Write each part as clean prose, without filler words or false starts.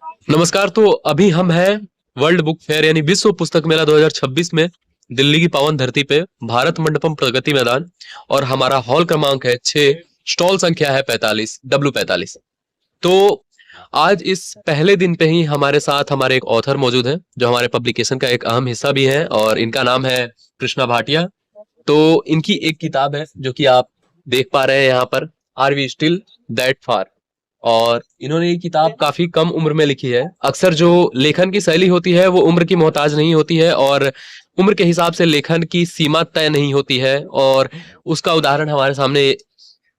नमस्कार। तो अभी हम हैं वर्ल्ड बुक फेयर यानी विश्व पुस्तक मेला 2026 में दिल्ली की पावन धरती पे भारत मंडपम प्रगति मैदान। और हमारा हॉल क्रमांक है 6, स्टॉल संख्या है 45 W45। तो आज इस पहले दिन पे ही हमारे साथ हमारे एक ऑथर मौजूद हैं जो हमारे पब्लिकेशन का एक अहम हिस्सा भी है, और इनका नाम है कृष्णा भाटिया। तो इनकी एक किताब है जो कि आप देख पा रहे हैं यहाँ पर, are we still that far. और इन्होंने ये किताब काफी कम उम्र में लिखी है। अक्सर जो लेखन की शैली होती है वो उम्र की मोहताज नहीं होती है, और उम्र के हिसाब से लेखन की सीमा तय नहीं होती है, और उसका उदाहरण हमारे सामने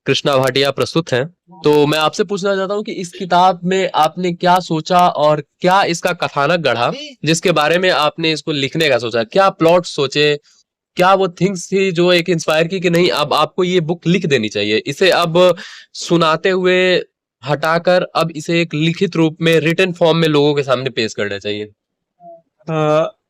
कृष्णा भाटिया प्रस्तुत हैं। तो मैं आपसे पूछना चाहता हूँ कि इस किताब में आपने क्या सोचा और क्या इसका कथानक गढ़ा जिसके बारे में आपने इसको लिखने का सोचा? क्या प्लॉट सोचे, क्या वो थिंग्स थी जो एक इंस्पायर की कि नहीं अब आपको ये बुक लिख देनी चाहिए, इसे अब सुनाते हुए हटाकर अब इसे एक लिखित रूप में रिटन फॉर्म में लोगों के सामने पेश करना चाहिए?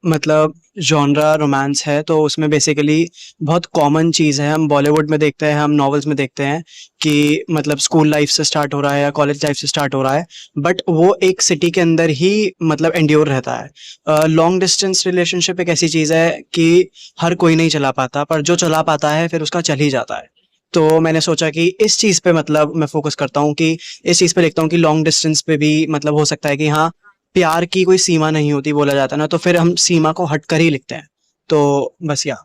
मतलब जॉनरा रोमांस है तो उसमें बेसिकली बहुत कॉमन चीज़ है। हम बॉलीवुड में देखते हैं, हम नॉवेल्स में देखते हैं कि मतलब स्कूल लाइफ से स्टार्ट हो रहा है या कॉलेज लाइफ से स्टार्ट हो रहा है, बट वो एक सिटी के अंदर ही मतलब एंड्योर रहता है। लॉन्ग डिस्टेंस रिलेशनशिप एक ऐसी चीज़ है कि हर कोई नहीं चला पाता, पर जो चला पाता है फिर उसका चल ही जाता है। तो मैंने सोचा कि इस चीज़ पे मतलब मैं फोकस करता हूँ कि इस चीज़ पे लिखता हूँ कि लॉन्ग डिस्टेंस पे भी मतलब हो सकता है कि हाँ, प्यार की कोई सीमा नहीं होती बोला जाता है ना, तो फिर हम सीमा को हटकर ही लिखते हैं। तो बस या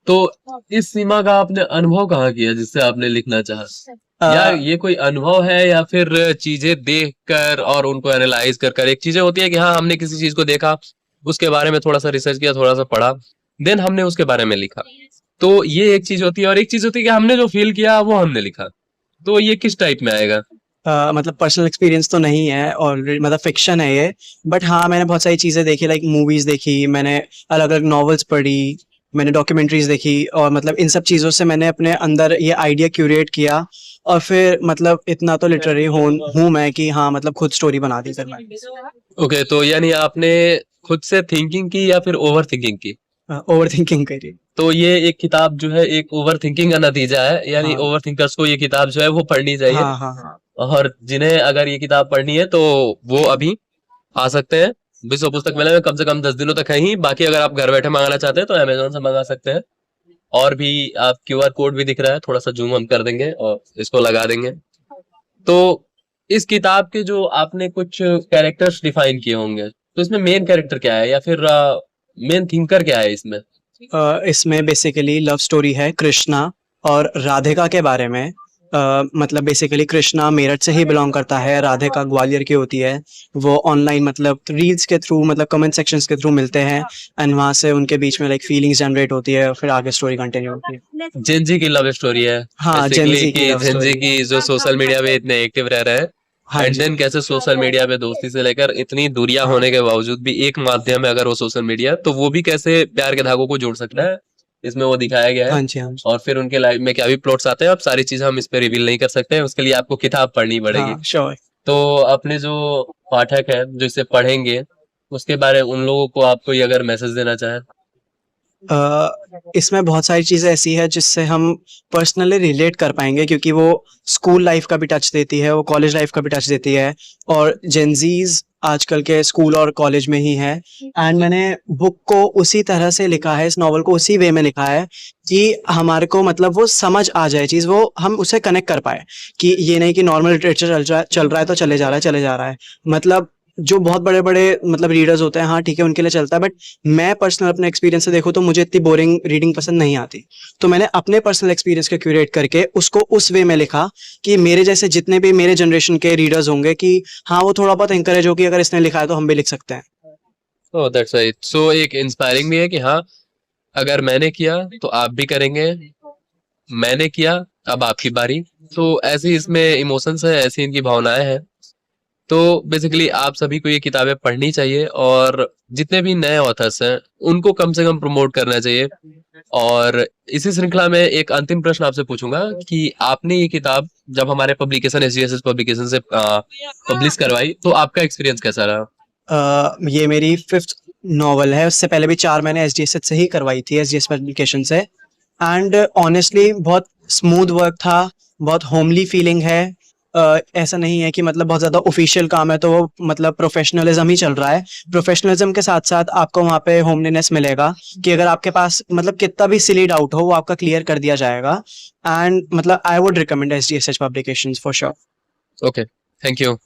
तो इस सीमा का आपने अनुभव कहाँ किया जिससे आपने लिखना चाहा? या ये कोई अनुभव है या फिर चीजें देख कर और उनको एनालाइज कर कर? एक चीजें होती है कि हाँ हमने किसी चीज को देखा, उसके बारे में थोड़ा सा रिसर्च किया, थोड़ा सा पढ़ा, देन हमने उसके बारे में लिखा। तो ये एक चीज होती है, और एक चीज होती है कि हमने जो फील किया वो हमने लिखा। तो ये किस टाइप में आएगा? मतलब पर्सनल एक्सपीरियंस तो नहीं है और मतलब फिक्शन है ये, बट हाँ मैंने बहुत सारी चीज़ें देखी, लाइक मूवीज़ देखी, मैंने अलग अलग नॉवेल्स पढ़ी, मैंने डॉक्यूमेंट्रीज देखी, और मतलब इन सब चीज़ों से मैंने अपने अंदर ये आइडिया क्यूरेट किया। और फिर मतलब इतना तो लिटरेरी हूँ मैं कि हाँ मतलब खुद स्टोरी बना दी फिर मैं। ओके, तो यानी आपने खुद से थिंकिंग की या फिर ओवर थिंकिंग की? ओवर थिंकिंग करी। तो ये एक किताब जो है एक ओवर थिंकिंग का नतीजा है, यानी हाँ ओवर थिंकर्स को ये किताब जो है वो पढ़नी चाहिए। हाँ हाँ हाँ। और जिन्हें अगर ये किताब पढ़नी है तो वो अभी आ सकते हैं विश्व पुस्तक मेले में। कम से कम 10 दिनों तक है ही, बाकी अगर आप घर बैठे मंगाना चाहते हैं तो अमेजोन से मंगा सकते हैं। और भी आप QR कोड भी दिख रहा है, थोड़ा सा जूम हम कर देंगे और इसको लगा देंगे। तो इस किताब के जो आपने कुछ कैरेक्टर्स डिफाइन किए होंगे, तो इसमें मेन कैरेक्टर क्या है या फिर मेन थिंकर क्या है इसमें? इसमें बेसिकली लव स्टोरी है कृष्णा और राधिका के बारे में। मतलब बेसिकली कृष्णा मेरठ से ही बिलोंग करता है, राधिका ग्वालियर की होती है। वो ऑनलाइन मतलब रील्स के थ्रू मतलब कमेंट सेक्शंस के थ्रू मिलते हैं, एंड वहाँ से उनके बीच में लाइक फीलिंग्स जनरेट होती है और फिर आगे स्टोरी कंटिन्यू होती है। जेनजी की लव स्टोरी है हाँ, बेसिकली, जेनजी की कि लव जेनजी स्टोरी। की जो सोशल मीडिया पे इतने एक्टिव रह रहे हैं, हाँ एंड जी। देन कैसे सोशल मीडिया पे दोस्ती से लेकर इतनी दूरियां होने के बावजूद भी एक माध्यम है अगर वो सोशल मीडिया, तो वो भी कैसे प्यार के धागों को जोड़ सकता है, इसमें वो दिखाया गया है। हाँ जी। हाँ जी। और फिर उनके लाइफ में क्या भी प्लॉट्स आते हैं, अब सारी चीजें हम इस पे रिवील नहीं कर सकते हैं, उसके लिए आपको किताब पढ़नी पड़ेगी। हाँ श्योर। तो अपने जो पाठक है जो इसे पढ़ेंगे, उसके बारे में उन लोगों को आप कोई अगर मैसेज देना चाहें? इसमें बहुत सारी चीज़ें ऐसी है जिससे हम पर्सनली रिलेट कर पाएंगे, क्योंकि वो स्कूल लाइफ का भी टच देती है, वो कॉलेज लाइफ का भी टच देती है, और जेंजीज आजकल के स्कूल और कॉलेज में ही है। एंड मैंने बुक को उसी तरह से लिखा है, इस नॉवल को उसी वे में लिखा है कि हमारे को मतलब वो समझ आ जाए चीज़, वो हम उसे कनेक्ट कर पाए, कि ये नहीं कि नॉर्मल लिटरेचर चल रहा है तो चले जा रहा है चले जा रहा है। मतलब जो बहुत बड़े बड़े मतलब रीडर्स होते हैं, हाँ ठीक है उनके लिए चलता है, बट मैं पर्सनल अपने एक्सपीरियंस से देखूँ तो मुझे इतनी बोरिंग रीडिंग पसंद नहीं आती। तो मैंने अपने पर्सनल एक्सपीरियंस को क्यूरेट करके उसको उस वे में लिखा कि मेरे जैसे जितने भी मेरे जनरेशन के रीडर्स होंगे कि हाँ वो थोड़ा बहुत इंकरेज हो कि अगर इसने लिखा है तो हम भी लिख सकते हैं। Oh that's right. सो एक इंस्पायरिंग भी है कि हाँ अगर मैंने किया तो आप भी करेंगे, मैंने किया अब आपकी बारी। तो ऐसी इसमें इमोशंस है, ऐसी इनकी भावनाएं हैं। तो बेसिकली आप सभी को ये किताबें पढ़नी चाहिए, और जितने भी नए ऑथर्स हैं उनको कम से कम प्रमोट करना चाहिए। और इसी श्रृंखला में एक अंतिम प्रश्न आपसे पूछूंगा कि आपने ये किताब जब हमारे पब्लिकेशन SGSS पब्लिकेशन से पब्लिश करवाई तो आपका एक्सपीरियंस कैसा रहा? ये मेरी फिफ्थ नॉवल है, उससे पहले भी 4 मैंने एसडीएस से ही करवाई थी, एसडीएस पब्लिकेशन से। एंड ऑनेस्टली बहुत स्मूथ वर्क था, बहुत होमली फीलिंग है। ऐसा नहीं है कि मतलब बहुत ज़्यादा ऑफिशियल काम है तो वो मतलब प्रोफेशनलिज्म ही चल रहा है। प्रोफेशनलिज्म के साथ साथ आपको वहाँ पे होमलीनेस मिलेगा कि अगर आपके पास मतलब कितना भी सिली डाउट हो वो आपका क्लियर कर दिया जाएगा। एंड मतलब I would recommend SDSH publications for sure. Okay, thank you.